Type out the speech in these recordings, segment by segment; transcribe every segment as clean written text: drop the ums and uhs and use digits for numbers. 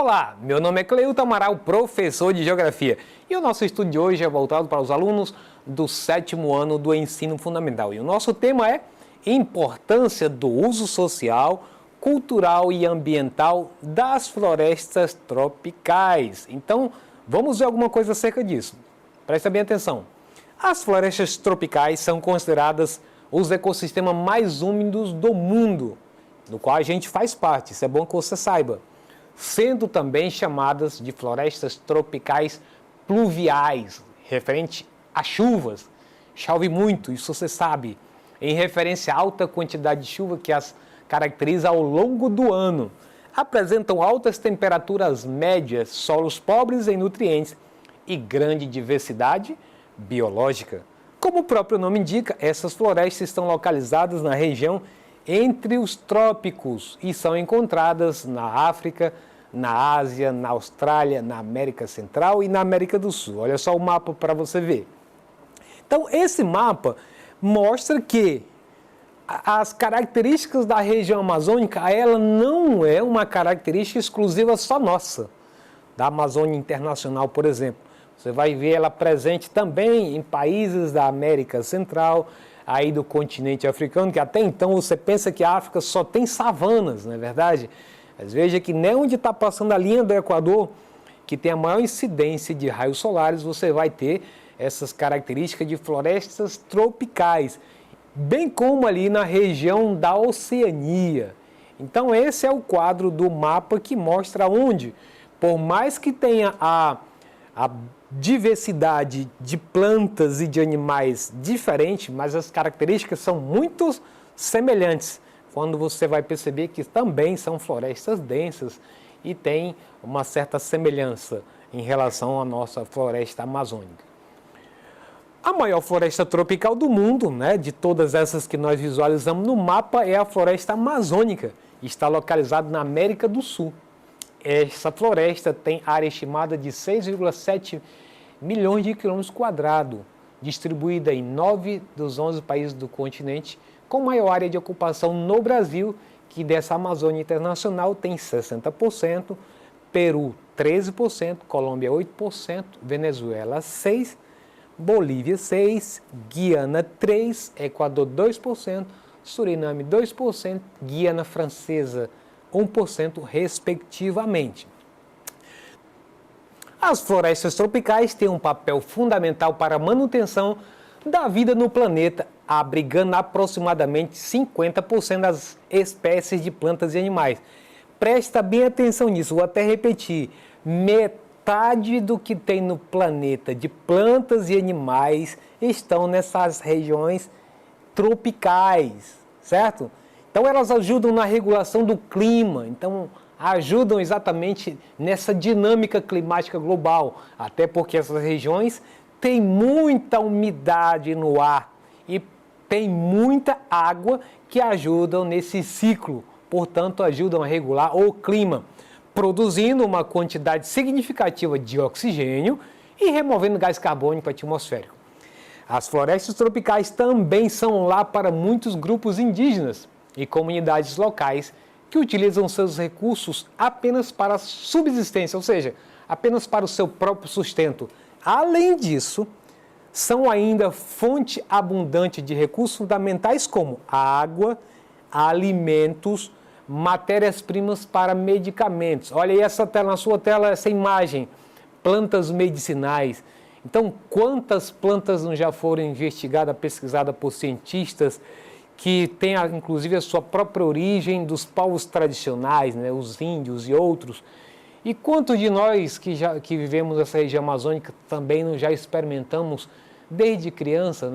Olá, meu nome é Cleilton Amaral, professor de Geografia, e o nosso estudo de hoje é voltado para os alunos do 7º ano do ensino fundamental. E o nosso tema é importância do uso social, cultural e ambiental das florestas tropicais. Então, vamos ver alguma coisa acerca disso. Presta bem atenção. As florestas tropicais são consideradas os ecossistemas mais úmidos do mundo, do qual a gente faz parte, isso é bom que você saiba, sendo também chamadas de florestas tropicais pluviais, referente a chuvas. Chove muito, isso você sabe, em referência à alta quantidade de chuva que as caracteriza ao longo do ano. Apresentam altas temperaturas médias, solos pobres em nutrientes e grande diversidade biológica. Como o próprio nome indica, essas florestas estão localizadas na região entre os trópicos e são encontradas na África, na Ásia, na Austrália, na América Central e na América do Sul. Olha só o mapa para você ver. Então, esse mapa mostra que as características da região amazônica, ela não é uma característica exclusiva só nossa, da Amazônia Internacional, por exemplo. Você vai ver ela presente também em países da América Central, aí do continente africano, que até então você pensa que a África só tem savanas, não é verdade? Mas veja que nem onde está passando a linha do Equador, que tem a maior incidência de raios solares, você vai ter essas características de florestas tropicais, bem como ali na região da Oceania. Então esse é o quadro do mapa que mostra onde, por mais que tenha a diversidade de plantas e de animais diferente, mas as características são muito semelhantes, quando você vai perceber que também são florestas densas e tem uma certa semelhança em relação à nossa floresta amazônica. A maior floresta tropical do mundo, de todas essas que nós visualizamos no mapa, é a floresta amazônica, está localizada na América do Sul. Essa floresta tem área estimada de 6,7 milhões de quilômetros quadrados, distribuída em 9 dos 11 países do continente, com maior área de ocupação no Brasil, que dessa Amazônia Internacional tem 60%, Peru 13%, Colômbia 8%, Venezuela 6%, Bolívia 6%, Guiana 3%, Equador 2%, Suriname 2%, Guiana Francesa 1%, respectivamente. As florestas tropicais têm um papel fundamental para a manutenção da vida no planeta, abrigando aproximadamente 50% das espécies de plantas e animais. Presta bem atenção nisso, vou até repetir. Metade do que tem no planeta de plantas e animais estão nessas regiões tropicais, certo? Então elas ajudam na regulação do clima, então ajudam exatamente nessa dinâmica climática global, até porque essas regiões têm muita umidade no ar e tem muita água que ajudam nesse ciclo, portanto ajudam a regular o clima, produzindo uma quantidade significativa de oxigênio e removendo gás carbônico atmosférico. As florestas tropicais também são lar para muitos grupos indígenas e comunidades locais que utilizam seus recursos apenas para a subsistência, ou seja, apenas para o seu próprio sustento. Além disso, são ainda fonte abundante de recursos fundamentais como água, alimentos, matérias-primas para medicamentos. Olha aí essa tela, na sua tela, essa imagem, plantas medicinais. Então, quantas plantas não já foram investigadas, pesquisadas por cientistas que têm, inclusive, a sua própria origem dos povos tradicionais, os índios e outros. E quantos de nós que vivemos nessa região amazônica também já experimentamos, desde criança,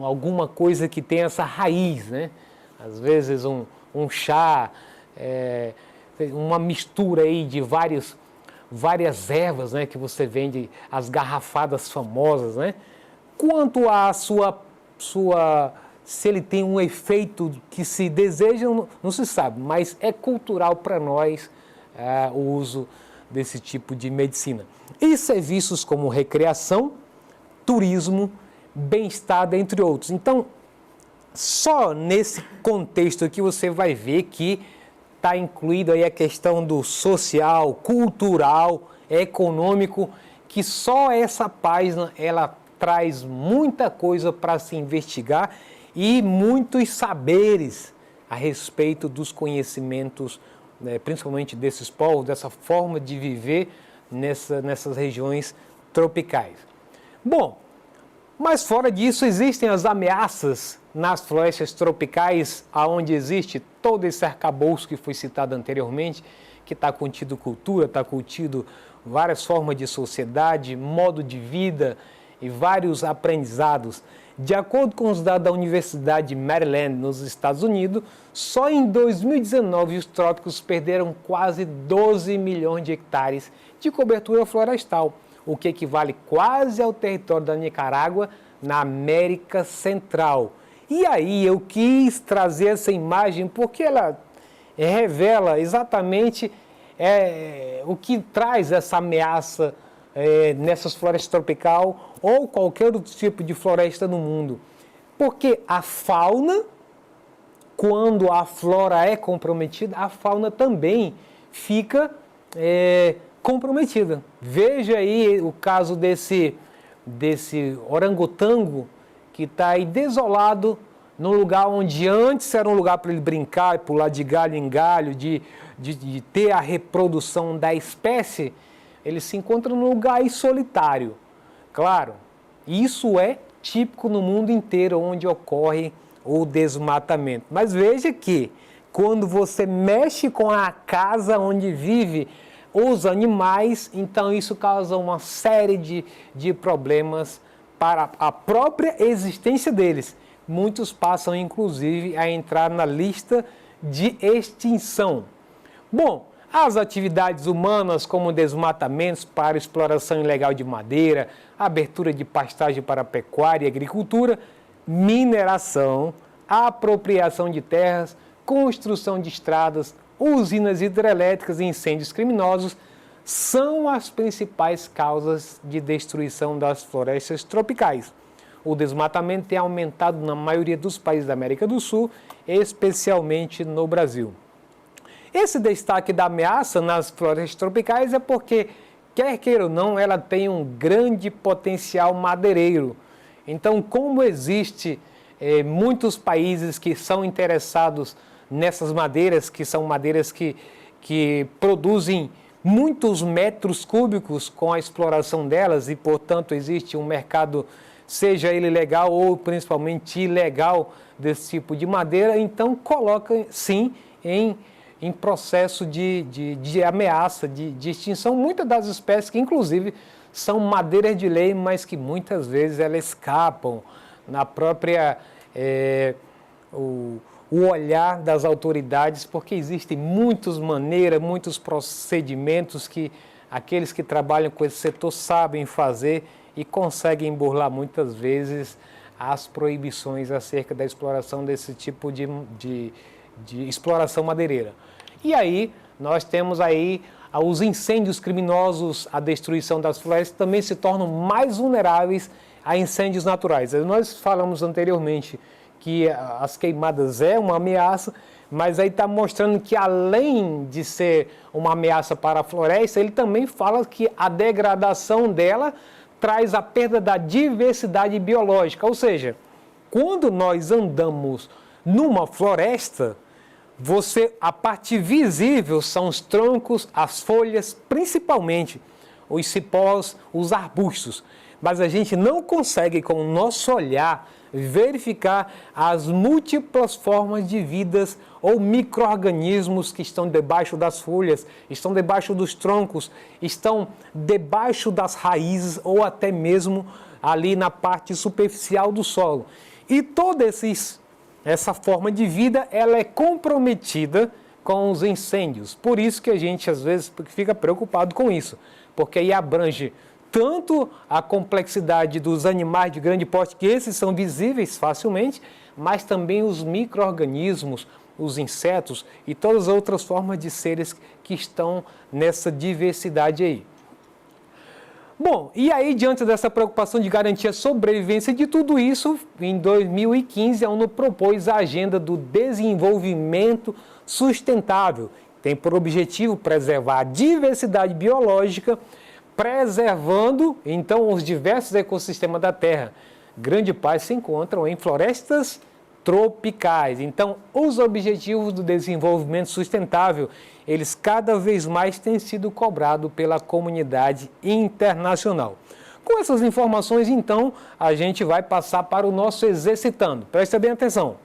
alguma coisa que tem essa raiz, Às vezes um chá, uma mistura aí de várias ervas, que você vende, as garrafadas famosas, Quanto à se ele tem um efeito que se deseja, não se sabe, mas é cultural para nós o uso desse tipo de medicina. E serviços como recreação, turismo, bem-estar, dentre outros. Então, só nesse contexto aqui você vai ver que está incluído aí a questão do social, cultural, econômico, que só essa página ela traz muita coisa para se investigar e muitos saberes a respeito dos conhecimentos, principalmente desses povos, dessa forma de viver nessas regiões tropicais. Bom, mas fora disso existem as ameaças nas florestas tropicais, onde existe todo esse arcabouço que foi citado anteriormente, que está contido cultura, está contido várias formas de sociedade, modo de vida e vários aprendizados. De acordo com os dados da Universidade de Maryland, nos Estados Unidos, só em 2019 os trópicos perderam quase 12 milhões de hectares de cobertura florestal, o que equivale quase ao território da Nicarágua, na América Central. E aí eu quis trazer essa imagem porque ela revela exatamente o que traz essa ameaça nessas florestas tropicais ou qualquer outro tipo de floresta no mundo. Porque a fauna, quando a flora é comprometida, a fauna também fica comprometida. Veja aí o caso desse orangotango que está aí desolado num lugar onde antes era um lugar para ele brincar, pular de galho em galho, de ter a reprodução da espécie. Ele se encontra num lugar aí solitário. Claro, isso é típico no mundo inteiro onde ocorre o desmatamento. Mas veja que quando você mexe com a casa onde vive os animais, então isso causa uma série de problemas para a própria existência deles. Muitos passam, inclusive, a entrar na lista de extinção. Bom, as atividades humanas, como desmatamentos para exploração ilegal de madeira, abertura de pastagem para pecuária e agricultura, mineração, apropriação de terras, construção de estradas, usinas hidrelétricas e incêndios criminosos, são as principais causas de destruição das florestas tropicais. O desmatamento tem aumentado na maioria dos países da América do Sul, especialmente no Brasil. Esse destaque da ameaça nas florestas tropicais é porque, quer queira ou não, ela tem um grande potencial madeireiro. Então, como existe muitos países que são interessados nessas madeiras, que são madeiras que produzem muitos metros cúbicos com a exploração delas e, portanto, existe um mercado, seja ele legal ou principalmente ilegal, desse tipo de madeira, então coloca, sim, em processo de ameaça, de extinção, muitas das espécies que, inclusive, são madeiras de lei, mas que muitas vezes elas escapam na própria... o olhar das autoridades, porque existem muitas maneiras, muitos procedimentos que aqueles que trabalham com esse setor sabem fazer e conseguem burlar muitas vezes as proibições acerca da exploração desse tipo de exploração madeireira. E aí nós temos aí os incêndios criminosos, a destruição das florestas também se tornam mais vulneráveis a incêndios naturais. Nós falamos anteriormente que as queimadas é uma ameaça, mas aí está mostrando que além de ser uma ameaça para a floresta, ele também fala que a degradação dela traz a perda da diversidade biológica, ou seja, quando nós andamos numa floresta, a parte visível são os troncos, as folhas, principalmente os cipós, os arbustos, mas a gente não consegue com o nosso olhar verificar as múltiplas formas de vidas ou micro-organismos que estão debaixo das folhas, estão debaixo dos troncos, estão debaixo das raízes ou até mesmo ali na parte superficial do solo. E toda essa forma de vida ela é comprometida com os incêndios. Por isso que a gente às vezes fica preocupado com isso, porque aí abrange tanto a complexidade dos animais de grande porte, que esses são visíveis facilmente, mas também os micro-organismos, os insetos e todas as outras formas de seres que estão nessa diversidade aí. Bom, e aí, diante dessa preocupação de garantir a sobrevivência de tudo isso, em 2015 a ONU propôs a Agenda do Desenvolvimento Sustentável. Tem por objetivo preservar a diversidade biológica, preservando, então, os diversos ecossistemas da Terra. Grande parte se encontram em florestas tropicais. Então, os objetivos do desenvolvimento sustentável, eles cada vez mais têm sido cobrados pela comunidade internacional. Com essas informações, então, a gente vai passar para o nosso exercitando. Presta bem atenção.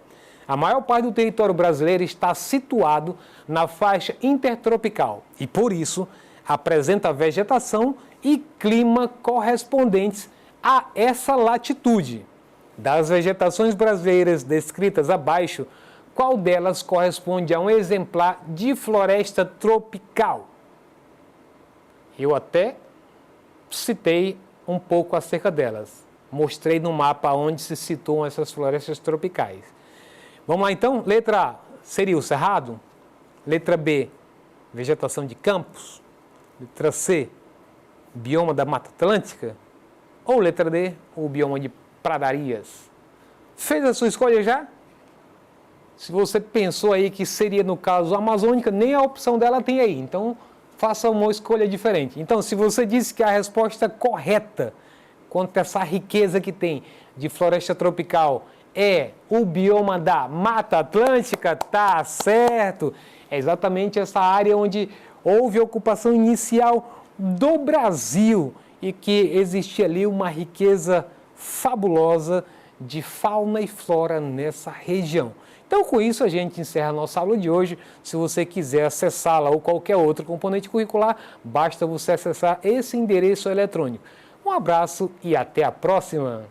A maior parte do território brasileiro está situado na faixa intertropical e, por isso, apresenta vegetação e clima correspondentes a essa latitude. Das vegetações brasileiras descritas abaixo, qual delas corresponde a um exemplar de floresta tropical? Eu até citei um pouco acerca delas. Mostrei no mapa onde se situam essas florestas tropicais. Vamos lá então? Letra A seria o cerrado. Letra B, vegetação de campos. Letra C, bioma da Mata Atlântica. Ou letra D, o bioma de pradarias. Fez a sua escolha já? Se você pensou aí que seria no caso amazônica, nem a opção dela tem aí. Então, faça uma escolha diferente. Então, se você disse que a resposta correta quanto a essa riqueza que tem de floresta tropical é o bioma da Mata Atlântica, tá certo. É exatamente essa área onde houve a ocupação inicial do Brasil e que existia ali uma riqueza fabulosa de fauna e flora nessa região. Então, com isso, a gente encerra a nossa aula de hoje. Se você quiser acessá-la ou qualquer outro componente curricular, basta você acessar esse endereço eletrônico. Um abraço e até a próxima!